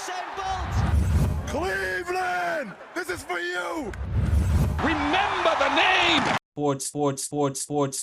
Usain Bolt! Cleveland! This is for you! Remember the name! Sports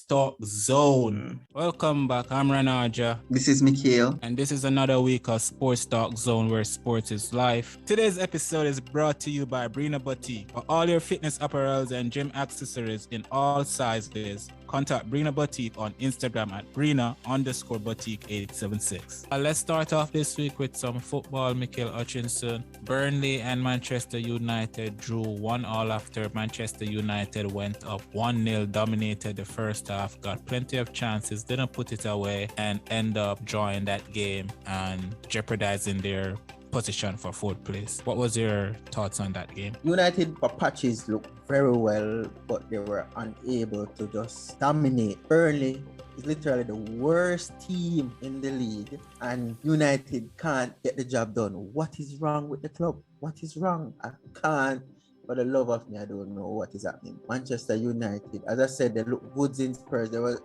Talk Zone. Welcome back. I'm Ranaja. This is Mikhail. And this is another week of Sports Talk Zone where sports is life. Today's episode is brought to you by Brina Boutique. For all your fitness apparels and gym accessories in all sizes, contact Brina Boutique on Instagram at Brina_Boutique 876. Let's start off this week with some football. Mikhail Hutchinson. Burnley and Manchester United drew 1-1 after Manchester United went up 1-0, dominated the first half, got plenty of chances, didn't put it away, and end up drawing that game and jeopardizing their position for fourth place. What was your thoughts on that game? United for patches looked very well, but they were unable to just dominate. Burnley is literally the worst team in the league, and United can't get the job done. What is wrong with the club? What is wrong? I can't. For the love of me, I don't know what is happening. Manchester United, as I said, they look good in Spurs. They were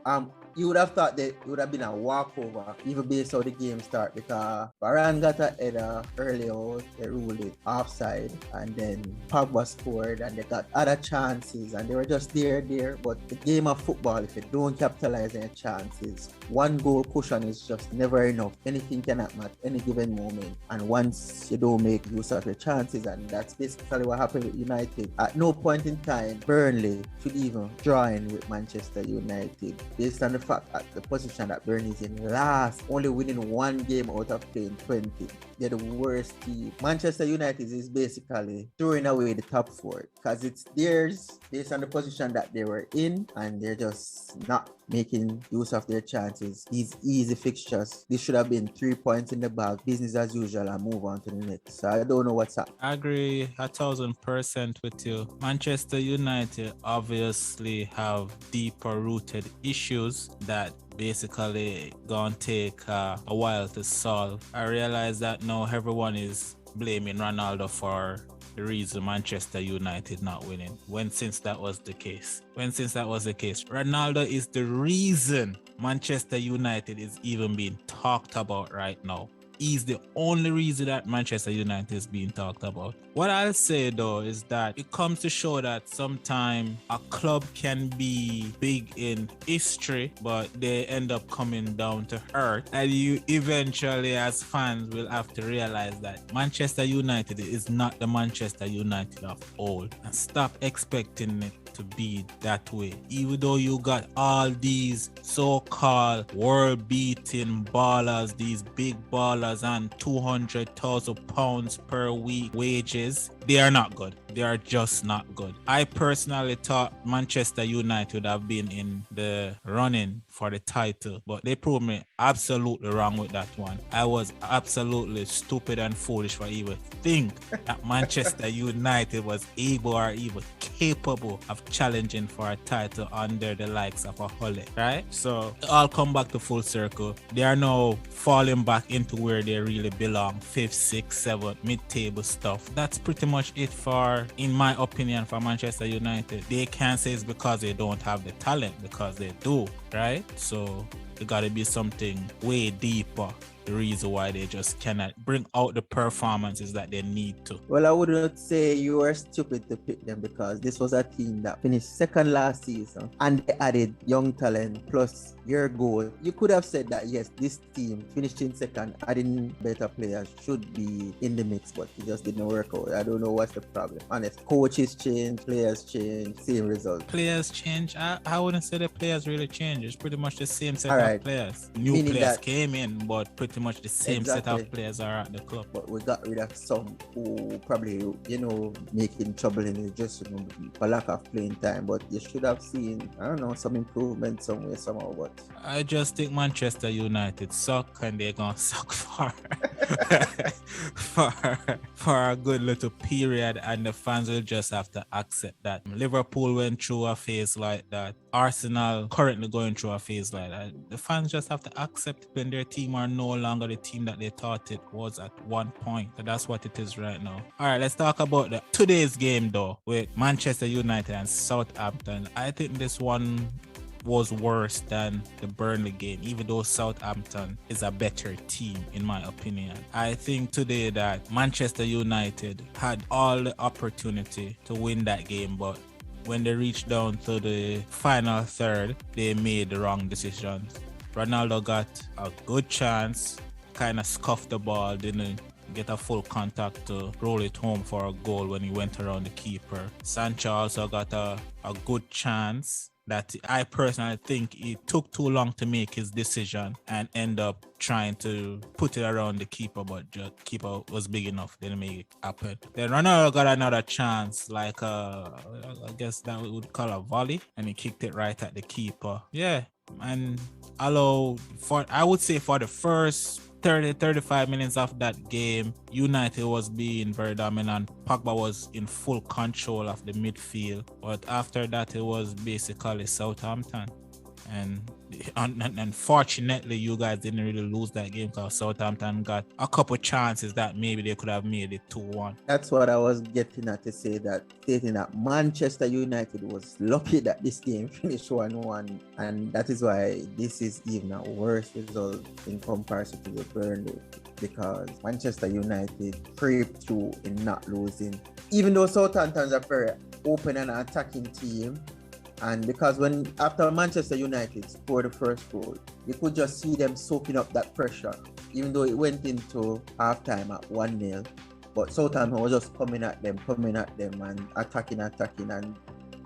you would have thought that it would have been a walkover, even based on the game start, because Varane got a header early out, they ruled it offside, and then Pogba scored, and they got other chances, and they were just there. But the game of football, if you don't capitalize on your chances, one goal cushion is just never enough. Anything can happen at any given moment, and once you don't make use of your chances, and that's basically what happened with United. At no point in time, Burnley should even join with Manchester United, based on the fact at the position that Burnley is in last, only winning one game out of playing 20. They're the worst team. Manchester United is basically throwing away the top four because it's theirs based on the position that they were in, and they're just not making use of their chances. These easy fixtures, this should have been 3 points in the bag, business as usual, and move on to the next. So I don't know what's up. I agree 1000% with you. Manchester United obviously have deeper rooted issues that basically gonna take a while to solve. I realize that now everyone is blaming Ronaldo for the reason Manchester United not winning. Since that was the case, Ronaldo is the reason Manchester United is even being talked about right now. He's the only reason that Manchester United is being talked about. What I'll say though is that it comes to show that sometimes a club can be big in history, but they end up coming down to earth. And you eventually as fans will have to realize that Manchester United is not the Manchester United of old. And stop expecting it to be that way. Even though you got all these so-called world-beating ballers, these big ballers and £200,000 per week wages, they are not good. They are just not good. I personally thought Manchester United would have been in the running for the title, but they proved me absolutely wrong with that one. I was absolutely stupid and foolish for even think that Manchester United was able or even capable of challenging for a title under the likes of a Hull, right? So I'll come back to full circle. They are now falling back into where they really belong, 5th, 6th, 7th, mid-table stuff. That's pretty much it for, in my opinion, for Manchester United. They can't say it's because they don't have the talent, because they do, right? So it gotta be something way deeper. The reason why they just cannot bring out the performances that they need to. Well, I would not say you were stupid to pick them, because this was a team that finished second last season and they added young talent plus your goal. You could have said that yes, this team finished in second, adding better players should be in the mix, but it just didn't work out. I don't know what's the problem. Honest, coaches change, players change, same result. Players change. I wouldn't say the players really change. It's pretty much the same set of players. New Meaning players that came in, but pretty much the same set of players are at the club. But we got rid of some who probably, making trouble in the dressing room for lack of playing time. But you should have seen, I don't know, some improvement somewhere, somehow. But I just think Manchester United suck, and they're gonna suck for for a good little period, and the fans will just have to accept that. Liverpool went through a phase like that. Arsenal currently going through a phase like that. The fans just have to accept when their team are no longer the team that they thought it was at one point. So that's what it is right now. All right, let's talk about today's game though, with Manchester United and Southampton. I think this one was worse than the Burnley game, even though Southampton is a better team, in my opinion. I think today that Manchester United had all the opportunity to win that game, but when they reached down to the final third, they made the wrong decisions. Ronaldo got a good chance, kind of scuffed the ball, didn't get a full contact to roll it home for a goal when he went around the keeper. Sancho also got a good chance that I personally think it took too long to make his decision and end up trying to put it around the keeper, but the keeper was big enough, didn't make it happen. Then Ronaldo got another chance, like I guess that we would call a volley, and he kicked it right at the keeper. Yeah, and I would say for the first 30-35 minutes of that game, United was being very dominant. Pogba was in full control of the midfield, but after that it was basically Southampton. And unfortunately, you guys didn't really lose that game because Southampton got a couple chances that maybe they could have made it 2-1. That's what I was getting at, to say that, stating that Manchester United was lucky that this game finished 1-1, and that is why this is even a worse result in comparison to the Burnley, because Manchester United creeped through in not losing, even though Southampton's a very open and attacking team. And because after Manchester United scored the first goal, you could just see them soaking up that pressure, even though it went into halftime at 1-0. But Southampton was just coming at them and attacking. And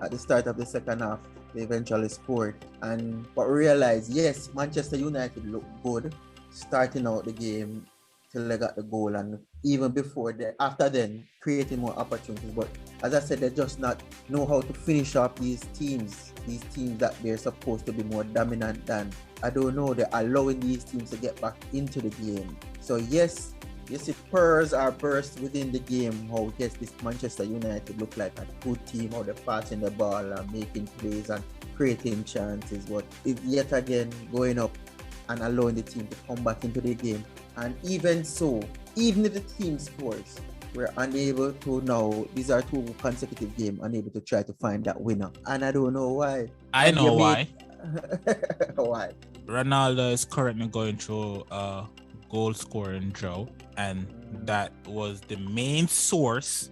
at the start of the second half, they eventually scored. And but realized, yes, Manchester United looked good starting out the game till they got the goal, and even before that, after then, creating more opportunities. But as I said, they just not know how to finish off these teams that they're supposed to be more dominant than. I don't know, they're allowing these teams to get back into the game. So yes, if purrs are burst within the game, how yes, this Manchester United look like a good team, how they're passing the ball and making plays and creating chances, but it's yet again going up and allowing the team to come back into the game. And even so, even if the team scores, we're unable to now, these are 2 consecutive games, unable to try to find that winner. And I don't know why. I know why. Why? Ronaldo is currently going through a goal scoring drought, and that was the main source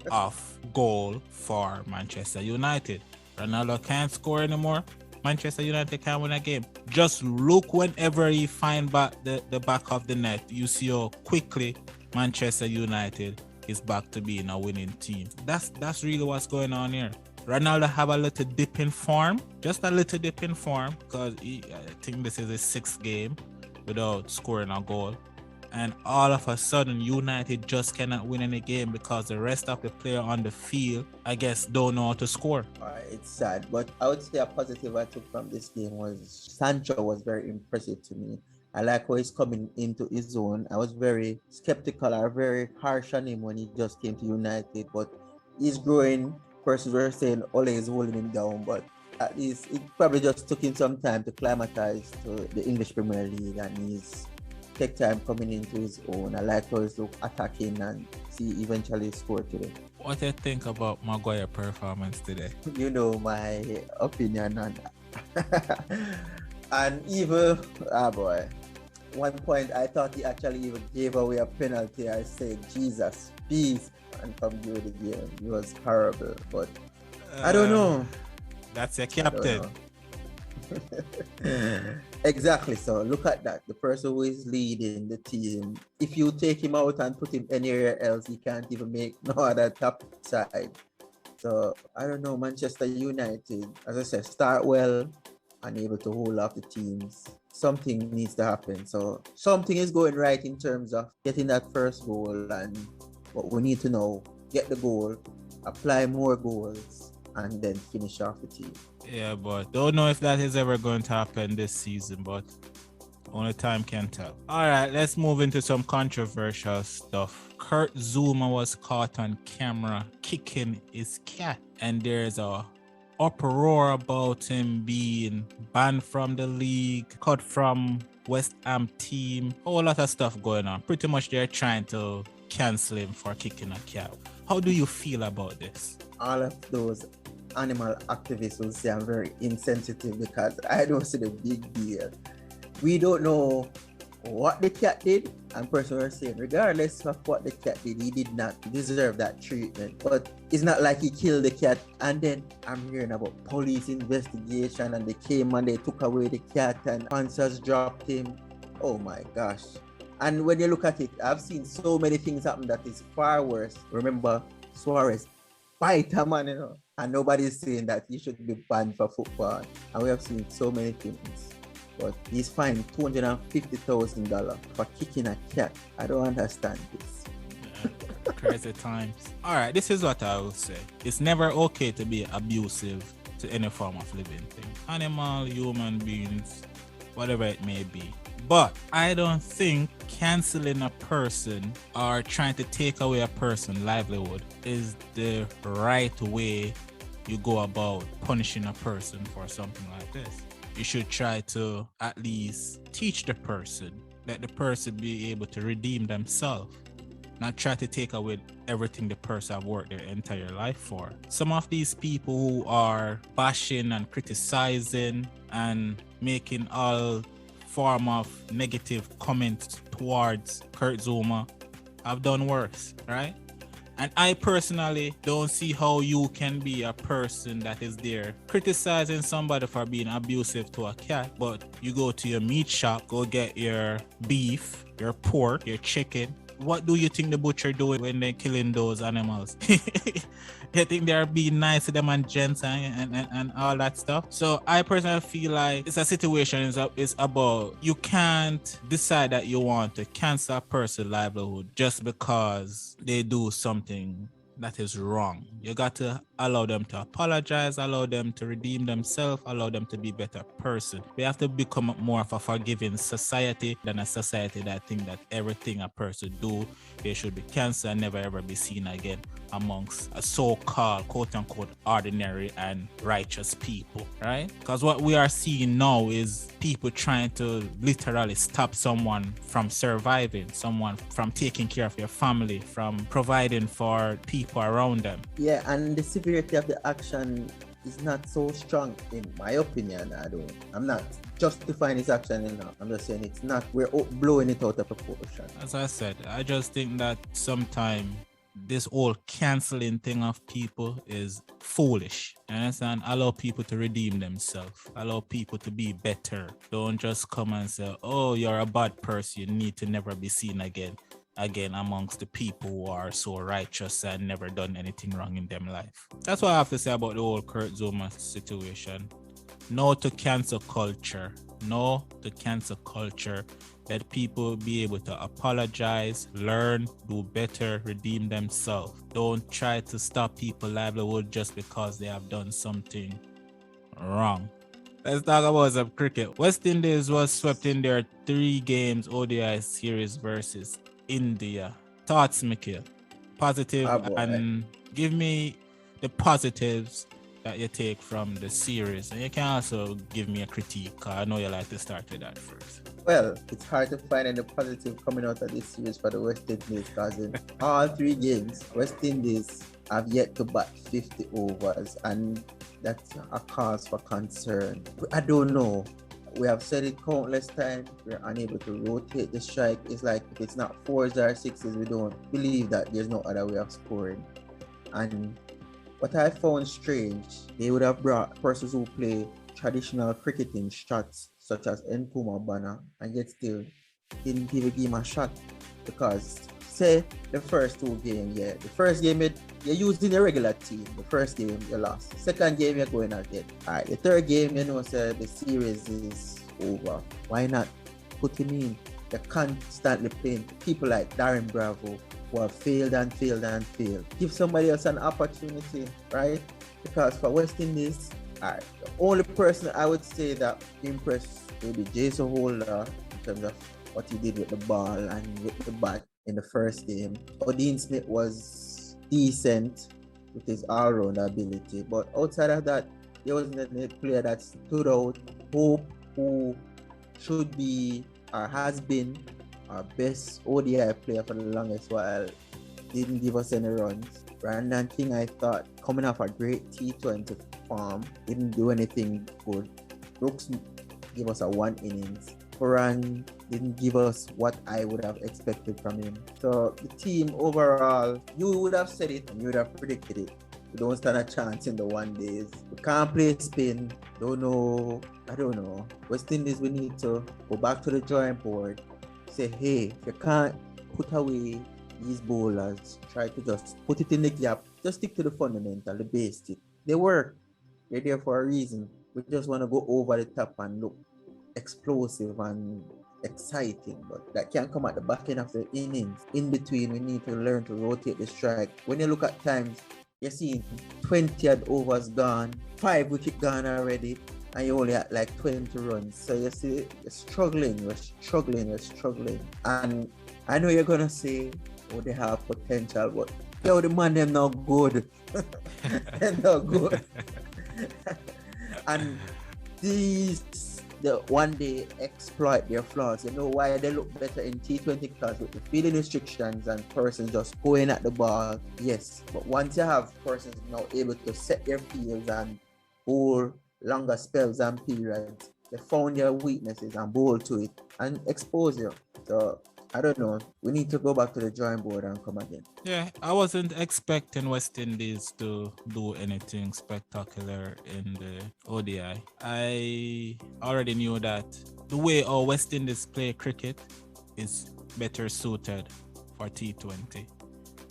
of goal for Manchester United. Ronaldo can't score anymore. Manchester United can't win a game. Just look whenever he find back the back of the net, you see how quickly Manchester United is back to being a winning team. That's really what's going on here. Ronaldo have a little dip in form, just a little dip in form, because I think this is his 6th game without scoring a goal. And all of a sudden, United just cannot win any game because the rest of the player on the field, I guess, don't know how to score. It's sad, but I would say a positive I took from this game was Sancho was very impressive to me. I like how he's coming into his own. I was very skeptical or very harsh on him when he just came to United, but he's growing. Persons were saying Ole is holding him down, but at least it probably just took him some time to climatize to the English Premier League, and he's take time coming into his own. I like how he's attacking, and see eventually score today. What do you think about Maguire's performance today? You know my opinion on that. And even, boy, one point I thought he actually even gave away a penalty. I said, Jesus, peace, and come do it again. It was horrible, but I don't know. That's your captain. Exactly. So look at that. The person who is leading the team, if you take him out and put him anywhere else, he can't even make no other top side. So I don't know. Manchester United, as I said, start well, unable to hold off the teams. Something needs to happen. So something is going right in terms of getting that first goal, and what we need to know, get the goal, apply more goals, and then finish off the team. Yeah, but don't know if that is ever going to happen this season, but only time can tell. All right, let's move into some controversial stuff. Kurt Zouma was caught on camera kicking his cat, and there's a uproar about him being banned from the league, cut from West Ham team, a whole lot of stuff going on. Pretty much they're trying to cancel him for kicking a cat. How do you feel about this? All of those animal activists will say I'm very insensitive because I don't see the big deal. We don't know what the cat did, and personally saying regardless of what the cat did, he did not deserve that treatment. But it's not like he killed the cat and then I'm hearing about police investigation and they came and they took away the cat and Panthers dropped him. Oh my gosh. And when you look at it, I've seen so many things happen that is far worse. Remember Suarez bite a man, and nobody's saying that he should be banned for football. And we have seen so many things. But he's fined $250,000 for kicking a cat. I don't understand this. Yeah, crazy times. All right, this is what I will say. It's never okay to be abusive to any form of living thing. Animal, human beings, whatever it may be. But I don't think canceling a person or trying to take away a person's livelihood is the right way you go about punishing a person for something like this. You should try to at least teach the person, let the person be able to redeem themselves, not try to take away everything the person have worked their entire life for. Some of these people who are bashing and criticizing and making all form of negative comments towards Kurt Zouma have done worse, right? And I personally don't see how you can be a person that is there criticizing somebody for being abusive to a cat, but you go to your meat shop, go get your beef, your pork, your chicken. What do you think the butcher doing when they're killing those animals? You think they're being nice to them and gents and all that stuff? So I personally feel like it's a situation is about you can't decide that you want to cancel a person's livelihood just because they do something that is wrong. You got to allow them to apologize, allow them to redeem themselves, allow them to be a better person. We have to become more of a forgiving society than a society that think that everything a person do, they should be canceled and never ever be seen again amongst a so-called quote-unquote ordinary and righteous people, right? Because what we are seeing now is people trying to literally stop someone from surviving, someone from taking care of your family, from providing for people around them. Yeah, and the severity of the action is not so strong in my opinion. I'm not justifying his action enough. I'm just saying it's not, we're blowing it out of proportion. As I said, I just think that sometimes this whole canceling thing of people is foolish. You understand? Allow people to redeem themselves. Allow people to be better. Don't just come and say, oh, you're a bad person. You need to never be seen again amongst the people who are so righteous and never done anything wrong in their life. That's what I have to say about the whole Kurt Zouma situation. No to cancel culture. No to cancel culture. Let people be able to apologize, learn, do better, redeem themselves. Don't try to stop people's livelihood just because they have done something wrong. Let's talk about some cricket. West Indies was swept in their 3 games ODI series versus India. Thoughts, Mikhail? Positive, and give me the positives that you take from the series. And you can also give me a critique. I know you like to start with that first. Well, it's hard to find any positive coming out of this series for the West Indies because in all 3 games, West Indies have yet to bat 50 overs, and that's a cause for concern. I don't know. We have said it countless times. We're unable to rotate the strike. It's like if it's not 4s or 6s, we don't believe that there's no other way of scoring. And what I found strange, they would have brought persons who play traditional cricketing shots such as Nkuma Bana, and yet still didn't even give him a shot. Because say the first 2 games, the first game you're using the regular team. The first game you lost. Second game you're going out there. Alright, the third game the series is over. Why not put him in? They're constantly playing people like Darren Bravo who have failed and failed and failed. Give somebody else an opportunity, right? Because for West Indies, alright, the only person I would say that impressed will be Jason Holder in terms of what he did with the ball and with the bat in the first game. Odin Smith was decent with his all-round ability, but outside of that, there wasn't any player that stood out. Hope, who should be or has been our best ODI player for the longest while, didn't give us any runs. Brandon King, I thought, coming off a great T20 form, didn't do anything good. Brooks gave us a 1 innings. Horan didn't give us what I would have expected from him. So the team overall, you would have said it and you would have predicted it. We don't stand a chance in the 1 days. We can't play spin. I don't know. West Indies, we need to go back to the drawing board. Say, hey, if you can't put away these bowlers, try to just put it in the gap. Just stick to the fundamental, the basic. They work. They're there for a reason. We just want to go over the top and look explosive and exciting, but that can't come at the back end of the innings. In between, we need to learn to rotate the strike. When you look at times, you're seeing 20 odd overs gone, 5 wickets gone already, and you only at like 20 runs. So you see, we're struggling. And I know you're gonna say, oh, they have potential, but yo, the man, them not good. They're not good. And the 1 day exploit their flaws. You know why they look better in T20 class with the fielding restrictions and persons just going at the ball? Yes, but once you have persons now able to set their fields and bowl longer spells and periods, they found their weaknesses and bowl to it and expose you. So I don't know. We need to go back to the drawing board and come again. Yeah, I wasn't expecting West Indies to do anything spectacular in the ODI. I already knew that the way our West Indies play cricket is better suited for T20.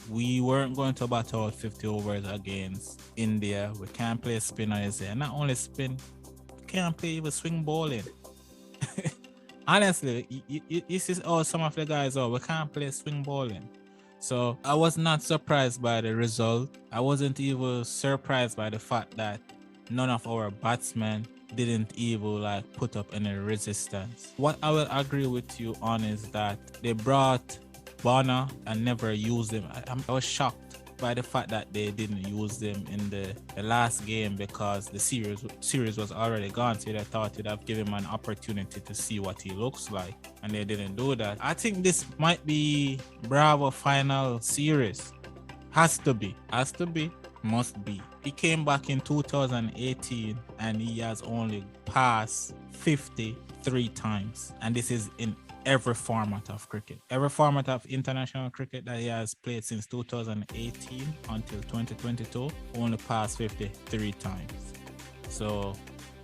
We weren't going to bat out 50 overs against India. We can't play spinners there. Not only spin, we can't play even swing bowling. Honestly, this is all some of the guys are. We can't play swing bowling. So I was not surprised by the result. I wasn't even surprised by the fact that none of our batsmen didn't even like put up any resistance. What I will agree with you on is that they brought Bonner and never used him. I was shocked by the fact that they didn't use them in the last game because the series was already gone. So they thought they'd have given him an opportunity to see what he looks like, and they didn't do that. I think this might be Bravo final series. Must be. He came back in 2018 and he has only passed 53 times, and this is in every format of cricket. Every format of international cricket that he has played since 2018 until 2022 only passed 53 times. So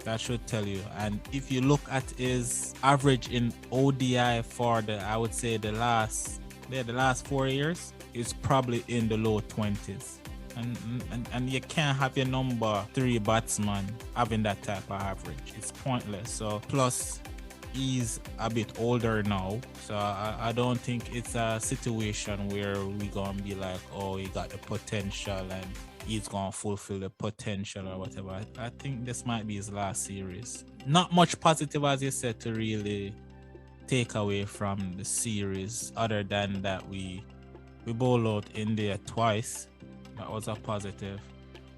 that should tell you. And if you look at his average in ODI for the last 4 years, it's probably in the low 20s. And you can't have your number 3 batsman having that type of average. It's pointless. So plus he's a bit older now, so I don't think it's a situation where we're gonna be like, oh, he got the potential and he's gonna fulfill the potential or whatever. I think this might be his last series. Not much positive, as you said, to really take away from the series, other than that we bowled out India twice. That was a positive.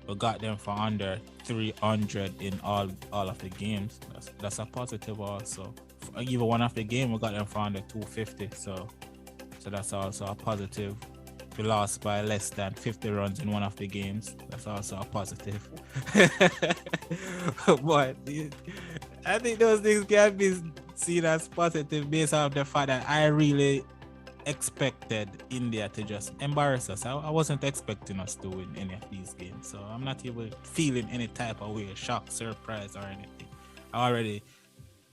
We got them for under 300 in all of the games. That's a positive also. Even one of the game, we got them for under 250. So that's also a positive. We lost by less than 50 runs in one of the games. That's also a positive. But I think those things can be seen as positive based on the fact that I really expected India to just embarrass us. I wasn't expecting us to win any of these games, so I'm not even feeling any type of way, shock, surprise, or anything. I already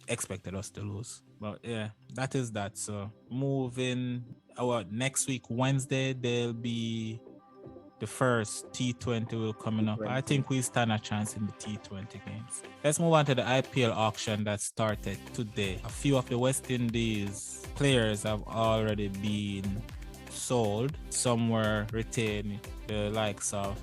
expected us to lose. But yeah, that is that. So moving next week, Wednesday, there'll be the first T20 will coming up. I think we stand a chance in the T20 games. Let's move on to the Ipl auction that started today. A few of the West Indies players have already been sold. Some were retained, the likes of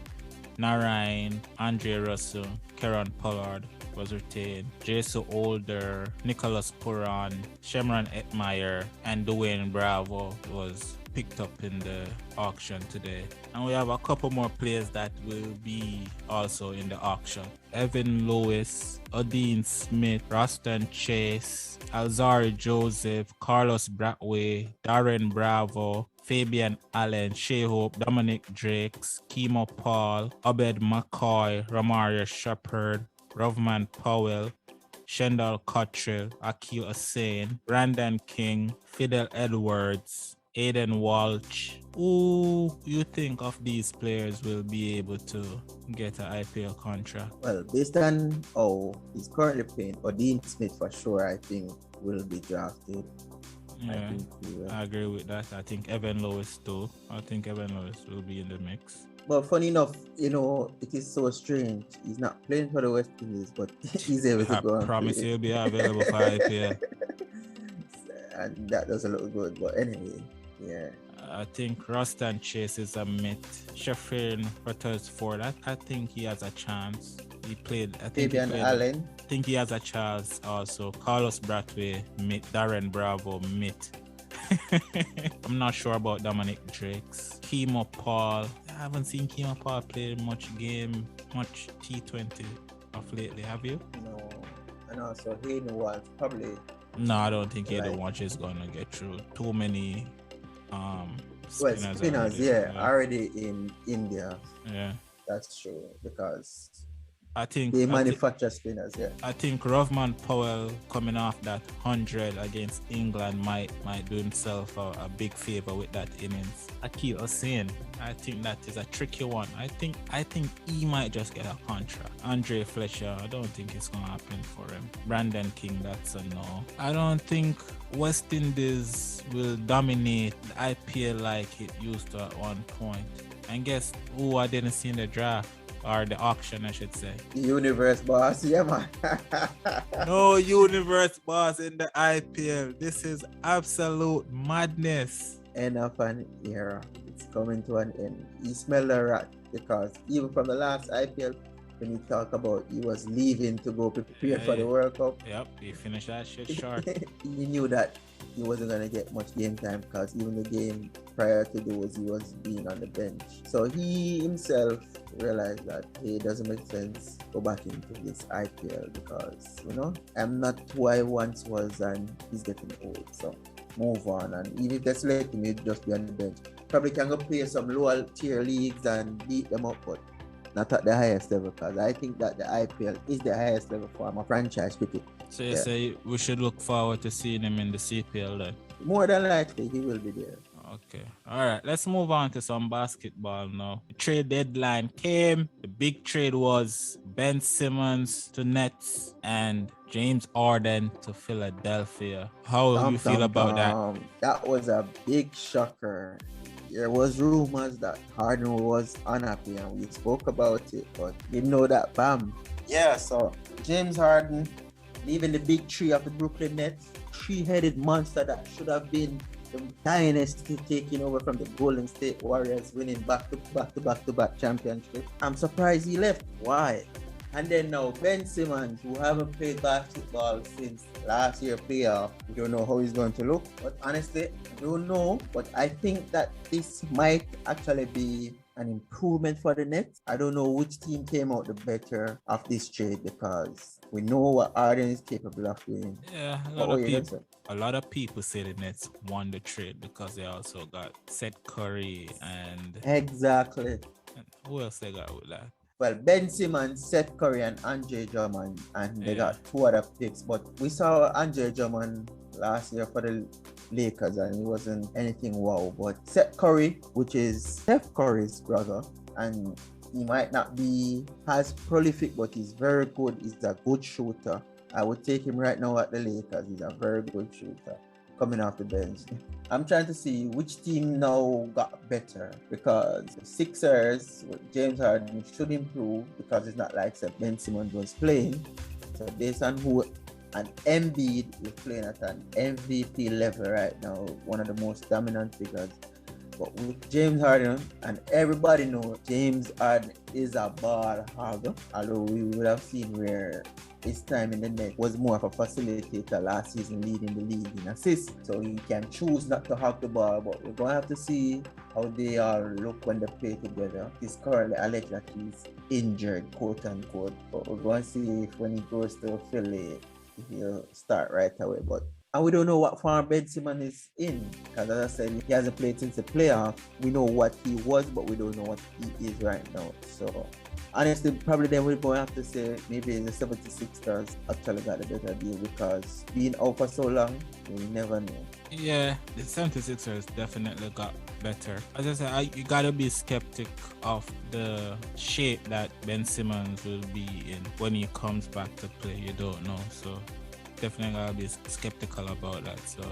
Narain, Andre Russell, Kieran Pollard was retained, Jason Older, Nicholas Puran, Shemran Etmeyer, and Dwayne Bravo was picked up in the auction today. And we have a couple more players that will be also in the auction. Evan Lewis, Odin Smith, Roston Chase, Alzari Joseph, Carlos Bradway, Darren Bravo, Fabian Allen, Shea Hope, Dominic Drakes, Kemo Paul, Obed McCoy, Romario Shepherd, Rovman Powell, Shendal Cottrell, Akil Hussein, Brandon King, Fidel Edwards, Aiden Walsh. Who you think of these players will be able to get an IPL contract? Well, based on how he's currently playing, Dean Smith for sure, I think, will be drafted. Yeah, I agree with that. I think Evan Lewis too. I think Evan Lewis will be in the mix. But funny enough, it is so strange. He's not playing for the West Indies, but he's able to go and promise play. he'll be available for IPL. And that doesn't look good. But anyway, yeah. I think Ruston Chase is a myth. Sheffield Rutherford, I think he has a chance. He played. Fabian Allen. I think he has a chance also. Carlos Bradway, myth. Darren Bravo, myth. I'm not sure about Dominic Drakes. Kemo Paul. I haven't seen Kemo Paul play much T20 of lately. Have you? No. And also Hayden Walsh probably. No, I don't think Hayden Walsh is gonna get through. Too many spinners, already in India. Yeah. That's true because I think they manufacture spinners, yeah. I think Rovman Powell coming off that 100 against England might do himself a big favor with that innings. Akil Hussein, I think that is a tricky one. I think he might just get a contract. Andre Fletcher, I don't think it's gonna happen for him. Brandon King, that's a no. I don't think West Indies will dominate the IPL like it used to at one point. And guess who I didn't see in the draft? Or the auction, I should say. The universe boss, yeah, man. No universe boss in the IPL. This is absolute madness. End of an era. It's coming to an end. You smell the rat because even from the last IPL, when you talk about he was leaving to go prepare for the World Cup. Yep, he finished that shit short. He knew that he wasn't going to get much game time because even the game prior to those, he was being on the bench. So he himself realized that it doesn't make sense go back into this IPL because, I'm not who I once was and he's getting old. So move on. And even if they select him, he'd just be on the bench. Probably can go play some lower tier leagues and beat them up, but not at the highest level because I think that the IPL is the highest level form of franchise cricket. So you say we should look forward to seeing him in the CPL then? More than likely, he will be there. Okay. All right. Let's move on to some basketball now. The trade deadline came. The big trade was Ben Simmons to Nets and James Harden to Philadelphia. How do you feel about that? That was a big shocker. There was rumors that Harden was unhappy and we spoke about it, but didn't know that bam. Yeah, so James Harden leaving the big three of the Brooklyn Nets, three-headed monster that should have been the dynasty taking over from the Golden State Warriors, winning back-to-back championship. I'm surprised he left. Why? And then now Ben Simmons, who haven't played basketball since last year playoff. We don't know how he's going to look, but honestly, I don't know. But I think that this might actually be an improvement for the Nets. I don't know which team came out the better of this trade because we know what Harden is capable of doing. Yeah, a lot of people say the Nets won the trade because they also got Seth Curry and... Exactly. And who else they got with that? Well, Ben Simmons, Seth Curry, and Andre Drummond, and they got two other picks. But we saw Andre Drummond last year for the Lakers, and he wasn't anything wow. But Seth Curry, which is Steph Curry's brother, and he might not be as prolific, but he's very good. He's a good shooter. I would take him right now at the Lakers. He's a very good shooter coming off the bench. I'm trying to see which team now got better because the Sixers with James Harden should improve because it's not like Ben Simmons was playing. So based on who and Embiid is playing at an MVP level right now, one of the most dominant figures. But with James Harden, and everybody knows James Harden is a ball hogger, although we would have seen where his time in the net was more of a facilitator last season, leading the league in assists. So he can choose not to hog the ball, but we're going to have to see how they all look when they play together. He's currently alleged that he's injured, quote unquote. But we're going to see if when he goes to Philly, he'll start right away. But And we don't know what form Ben Simmons is in. Because as I said, he hasn't played since the playoff. We know what he was, but we don't know what he is right now. So honestly, probably then we're going to have to say maybe the 76ers actually got a better deal, because being out for so long, we never know. Yeah, the 76ers definitely got better. As I said, you gotta be skeptic of the shape that Ben Simmons will be in when he comes back to play. You don't know, so definitely gotta be skeptical about that. So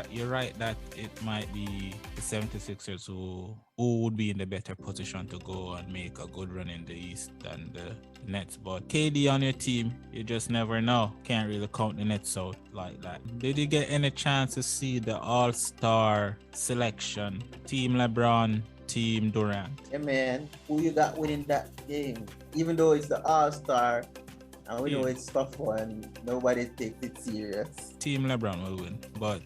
you're right that it might be the 76ers who would be in the better position to go and make a good run in the East than the Nets. But KD on your team, you just never know. Can't really count the Nets out like that. Did you get any chance to see the All-Star selection? Team LeBron, Team Durant. Hey man, who you got winning that game? Even though it's the All-Star, and we know it's tough one, nobody takes it serious. Team LeBron will win, but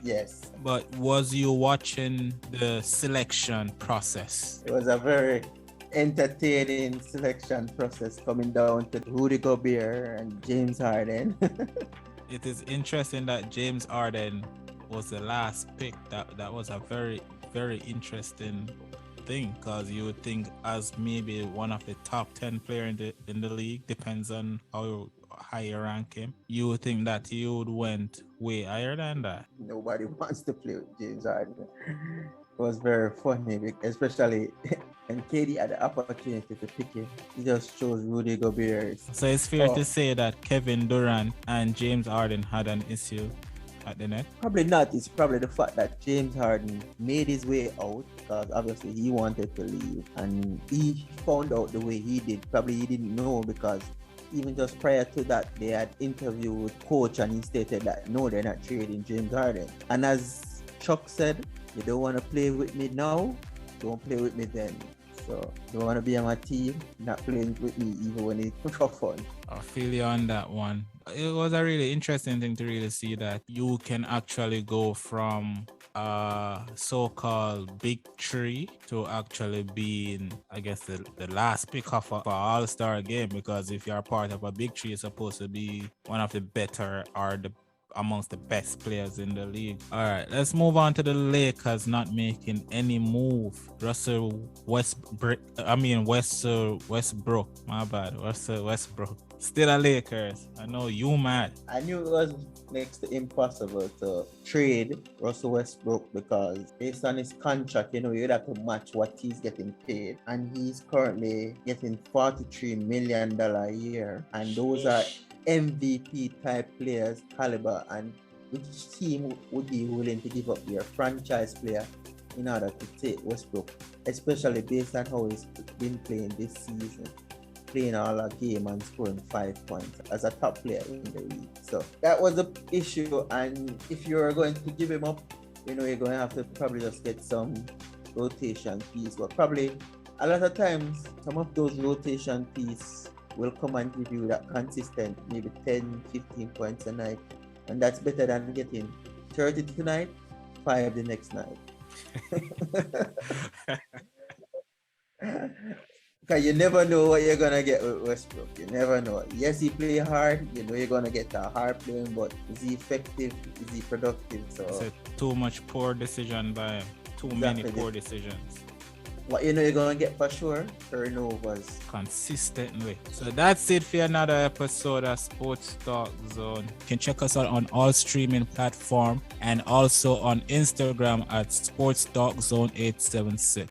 yes. But was you watching the selection process? It was a very entertaining selection process coming down to Rudy Gobert and James Harden. It is interesting that James Harden was the last pick. That was a very, very interesting thing, because you would think as maybe one of the top 10 player in the league, depends on how high you rank him, you would think that he would went way higher than that. Nobody wants to play with James Harden. It was very funny, especially when KD had the opportunity to pick him. He just chose Rudy Gobert. So it's fair to say that Kevin Durant and James Harden had an issue at the net? Probably not. It's probably the fact that James Harden made his way out, because obviously he wanted to leave, and he found out the way he did. Probably he didn't know, because even just prior to that, they had interviewed coach, and he stated that no, they're not trading James Harden. And as Chuck said, you don't want to play with me now, don't play with me then. So you want to be on my team, not playing with me even when it's for fun. I feel you on that one. It was a really interesting thing to really see that you can actually go from a so-called big tree to actually being, I guess, the last pick of an all-star game, because if you're part of a big tree, you're supposed to be one of the better or amongst the best players in the league. All right, let's move on to the Lakers not making any move. Russell Westbrook. My bad. Russell Westbrook. Still a Lakers. I know you mad. I knew it was next to impossible to trade Russell Westbrook, because based on his contract, you'd have to match what he's getting paid. And he's currently getting $43 million a year. And those are MVP type players caliber, and which team would be willing to give up their franchise player in order to take Westbrook, especially based on how he's been playing this season, playing all a game and scoring 5 points as a top player in the league. So that was the issue, and if you're going to give him up, you're going to have to probably just get some rotation piece, but probably a lot of times some of those rotation pieces will come and give you that consistent, maybe 10, 15 points a night. And that's better than getting 30 tonight, 5 the next night. Because you never know what you're going to get with Westbrook. You never know. Yes, he play hard. You're going to get a hard playing, but is he effective? Is he productive? So it's too much poor decision by him. Too many poor decisions. What you're going to get for sure, turnovers. Consistently. So that's it for another episode of Sports Talk Zone. You can check us out on all streaming platforms and also on Instagram at Sports Talk Zone 876.